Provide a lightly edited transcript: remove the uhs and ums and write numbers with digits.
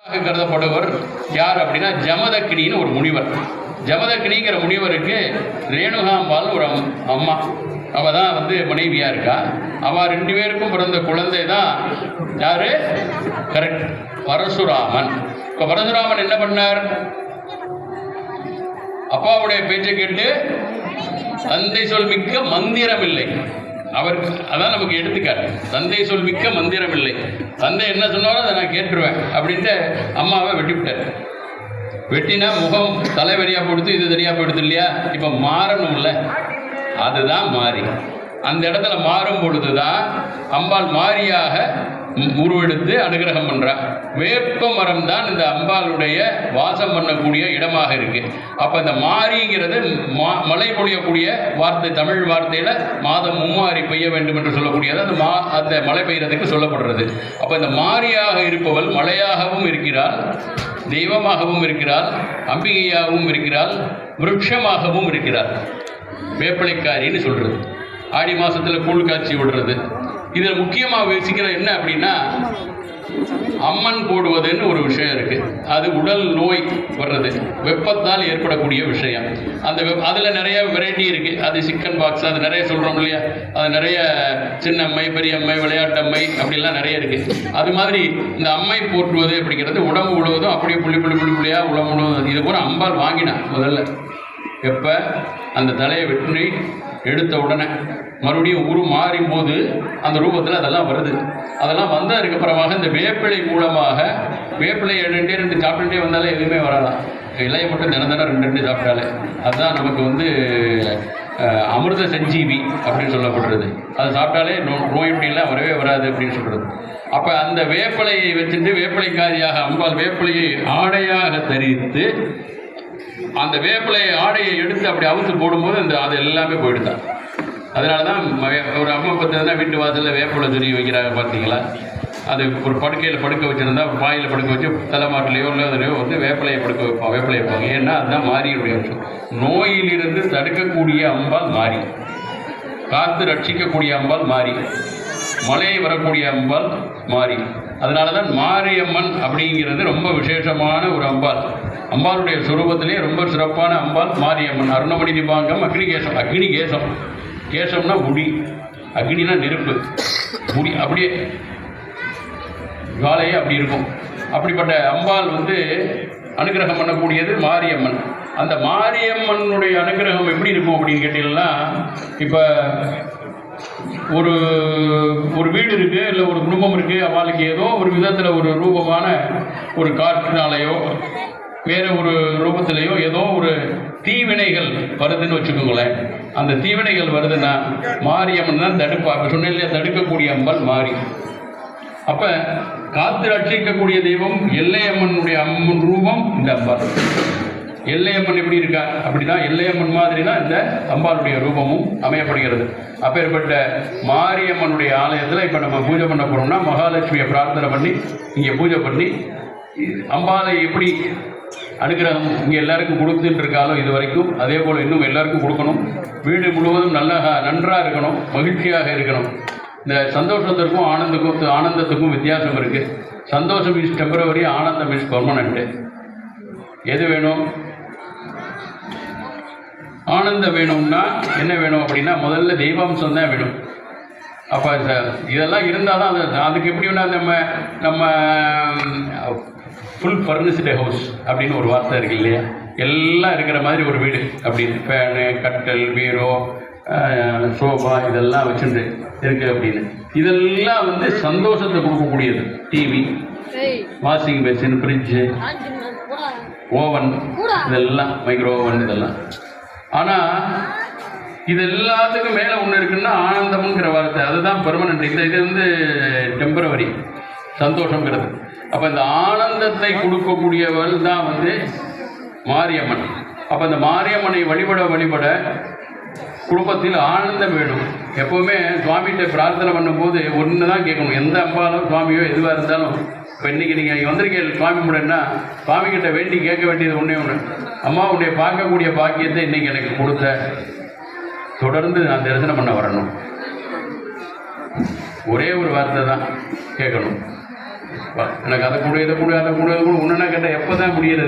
கருதப்படுவர் யார் அப்படின்னா ஜமதக்கினின்னு ஒரு முனிவர். ஜமதக்கினிங்கிற முனிவருக்கு ரேணுகாம்பால் ஒரு அம்மா, அவள் தான் மனைவியாக இருக்கா. அவள் 2 பேருக்கும் பிறந்த குழந்தை தான் யார்? கரெக்ட், பரசுராமன். இப்போ பரசுராமன் என்ன பண்ணார்? அப்பாவுடைய பேச்சை கேட்டு தந்தை சொல் மிக்க மந்திரம் இல்லை அவருக்கு. அதான் நமக்கு எடுத்துக்காட்டு. தந்தை சொல் மிக்க மந்திரம் இல்லை. தந்தை என்ன சொன்னாலும் அதை நான் கேட்டுருவேன் அப்படின்ட்டு அம்மாவை வெட்டிவிட்டார். வெட்டினா முகம் தலைவரியாக போடுத்து, இது தெரியா போயிடுது இல்லையா? இப்போ மாறணும்ல, அதுதான் மாறி. அந்த இடத்துல மாறும் பொழுது தான் அம்பாள் மாரியாக உருவெடுத்து அனுகிரகம் பண்ணுறான். வேப்ப மரம் தான் இந்த அம்பாளுடைய வாசம் பண்ணக்கூடிய இடமாக இருக்கு. அப்போ இந்த மாரிங்கிறது மழை பொழியக்கூடிய வார்த்தை, தமிழ் வார்த்தையில் மாதம் மும்மாரி பெய்ய வேண்டும் என்று சொல்லக்கூடியது அந்த மழை பெய்யறதுக்கு சொல்லப்படுறது. அப்போ இந்த மாரியாக இருப்பவள் மழையாகவும் இருக்கிறாள், தெய்வமாகவும் இருக்கிறாள், அம்பிகையாகவும் இருக்கிறாள், விருட்சமாகவும் இருக்கிறாள். வேப்பிலைக்காரின்னு சொல்கிறது. ஆடி மாதத்தில் கூழ் காய்ச்சி விடுறது. இதில் முக்கியமாக வச்சுக்கிறது என்ன அப்படின்னா, அம்மன் போடுவதுன்னு ஒரு விஷயம் இருக்குது. அது உடல் நோய் வர்றது, வெப்பத்தால் ஏற்படக்கூடிய விஷயம். அதில் நிறைய வெரைட்டி இருக்குது. அது சிக்கன் பாக்ஸ், அது நிறைய சொல்கிறோம் இல்லையா? அது நிறைய சின்னம்மை, பெரியம்மை, விளையாட்டம்மை அப்படிலாம் நிறைய இருக்குது. அது மாதிரி இந்த அம்மை போற்றுவது அப்படிங்கிறது உடம்பு முழுவதும் அப்படியே புள்ளியாக உடம்பு முழுவதும். இது பூரா அம்பாள் வாங்கினான் முதல்ல. எப்போ அந்த தலையை வெட்டி எடுத்த உடனே மறுபடியும் உரு மாறும் போது அந்த ரூபத்தில் அதெல்லாம் வருது. அதெல்லாம் வந்ததுக்கப்புறமாக இந்த வேப்பிலை மூலமாக, வேப்பிலை 2 சாப்பிட்டுட்டே வந்தாலே எதுவுமே வராதான். இலையை மட்டும் தினம் 2 சாப்பிட்டாலே அதுதான் நமக்கு அமிர்த சஞ்சீவி அப்படின்னு சொல்லப்படுறது. அது சாப்பிட்டாலே நோய் இப்படிலாம் வரவே வராது அப்படின்னு சொல்கிறது. அப்போ அந்த வேப்பிலையை வச்சுட்டு வேப்பிலைக்காரியாக அம்பாள் வேப்பிலையை ஆடையாக தரித்து அந்த வேப்பிலை ஆடையை எடுத்து அப்படி அவுத்து போடும்போது அது எல்லாமே போயிடுதான். அதனால தான் ஒரு அம்மா பார்த்தீங்கன்னா வீட்டு வாசலில் வேப்பிலை துணி வைக்கிறாங்க பார்த்தீங்களா? அது ஒரு படுக்கையில் படுக்க வச்சுருந்தா, ஒரு பாயில் படுக்க வச்சு தலைமாட்டிலையோ இல்லை அதுலையோ வேப்பிலையை படுக்க வைப்பாங்க. ஏன்னா அதுதான் மாரியுடைய விஷயம். நோயிலிருந்து தடுக்கக்கூடிய அம்பாள் மாறி, காத்து ரட்சிக்கக்கூடிய அம்பாள் மாறி, மழை வரக்கூடிய அம்பாள் மாறி. அதனால தான் மாரியம்மன் அப்படிங்கிறது ரொம்ப விசேஷமான ஒரு அம்பாள். அம்பாளுடைய சுரூபத்திலே ரொம்ப சிறப்பான அம்பாள் மாரியம்மன். அருணமணி திபாங்கம் அக்னிகேசம். அக்னிகேசம், கேசம்னா முடி, அக்னினா நெருப்பு, முடி அப்படியே ஜுவாலையே அப்படி இருக்கும். அப்படிப்பட்ட அம்பாள் அனுகிரகம் பண்ணக்கூடியது மாரியம்மன். அந்த மாரியம்மனுடைய அனுகிரகம் எப்படி இருக்கும் அப்படின்னு கேட்டீங்கன்னா, இப்போ ஒரு வீடு இருக்குது, இல்லை ஒரு குடும்பம் இருக்குது, அவளுக்கு ஏதோ ஒரு விதத்தில் ஒரு ரூபமான ஒரு காற்றினாலேயோ வேறு ஒரு ரூபத்திலேயோ ஏதோ ஒரு தீவினைகள் வருதுன்னு வச்சுக்கோங்களேன். அந்த தீவினைகள் வருதுன்னா மாரியம்மன் தான் தடுப்பாக சொன்ன தடுக்கக்கூடிய அம்பாள் மாறி. அப்போ காத்து ரட்சிக்கக்கூடிய தெய்வம் எல்லையம்மனுடைய அம்மன் ரூபம் இந்த அம்பாள். எல்லையம்மன் எப்படி இருக்கா அப்படி தான் எல்லையம்மன் மாதிரி தான் இந்த அம்பாளுடைய ரூபமும் அமையப்படுகிறது. அப்பேற்பட்ட மாரியம்மனுடைய ஆலயத்தில் இப்போ நம்ம பூஜை பண்ண போகிறோம்னா மகாலட்சுமியை பிரார்த்தனை பண்ணி இங்கே பூஜை பண்ணி அம்பாளை எப்படி அனுகிரகம் இங்கே எல்லாருக்கும் கொடுத்துட்டு இருக்காலும் இது வரைக்கும், அதே போல் இன்னும் எல்லாருக்கும் கொடுக்கணும். வீடு முழுவதும் நன்றாக இருக்கணும், மகிழ்ச்சியாக இருக்கணும். இந்த சந்தோஷத்திற்கும் ஆனந்தத்துக்கும் வித்தியாசம் இருக்குது. சந்தோஷம் இஸ் டெம்பரவரி, ஆனந்தம் இஸ் பர்மனண்ட்டு. எது வேணும்? ஆனந்தம் வேணும்னா என்ன வேணும் அப்படின்னா முதல்ல தெய்வாம்சம் தான் வேணும். அப்போ இதெல்லாம் இருந்தால் தான் அதுக்கு எப்படி வேணா நம்ம ஃபுல் ஃபர்னிஷ்டு ஹவுஸ் அப்படின்னு ஒரு வார்த்தை இருக்கு இல்லையா? எல்லாம் இருக்கிற மாதிரி ஒரு வீடு அப்படின்னு, ஃபேனு, கட்டல், பீரோ, சோஃபா இதெல்லாம் வச்சுட்டு இருக்குது அப்படின்னு. இதெல்லாம் சந்தோஷத்தை கொடுக்கக்கூடியது. TV, washing machine, fridge, oven, இதெல்லாம் மைக்ரோ ஓவன் இதெல்லாம். ஆனால் இது எல்லாத்துக்கும் மேலே ஒன்று இருக்குன்னா ஆனந்தம்ங்கிற வார்த்தை, அதுதான் பெர்மனண்ட். இது டெம்பரவரி சந்தோஷங்கிறது. அப்போ இந்த ஆனந்தத்தை கொடுக்கக்கூடியவள் தான் மாரியம்மன். அப்போ இந்த மாரியம்மனை வழிபட குடும்பத்தில் ஆனந்தம் வேணும். எப்போவுமே சுவாமிகிட்ட பிரார்த்தனை பண்ணும்போது ஒன்று தான் கேட்கணும். எந்த அம்பாலும் சுவாமியோ எதுவாக இருந்தாலும், இப்போ இன்றைக்கி நீங்கள் வந்திருக்கீங்க சுவாமி முடன்னா சுவாமிகிட்ட வேண்டி கேட்க வேண்டியது ஒன்றே ஒன்று, அம்மா உன்னை பார்க்கக்கூடிய பாக்கியத்தை இன்றைக்கி எனக்கு கொடுத்த, தொடர்ந்து நான் தரிசனம் பண்ண வரணும். ஒரே ஒரு வார்த்தை தான் கேட்கணும். எனக்கு அதை கூட இதை கூட அதை கூட ஒன்றுனா கேட்டால் எப்போ தான் முடியறது?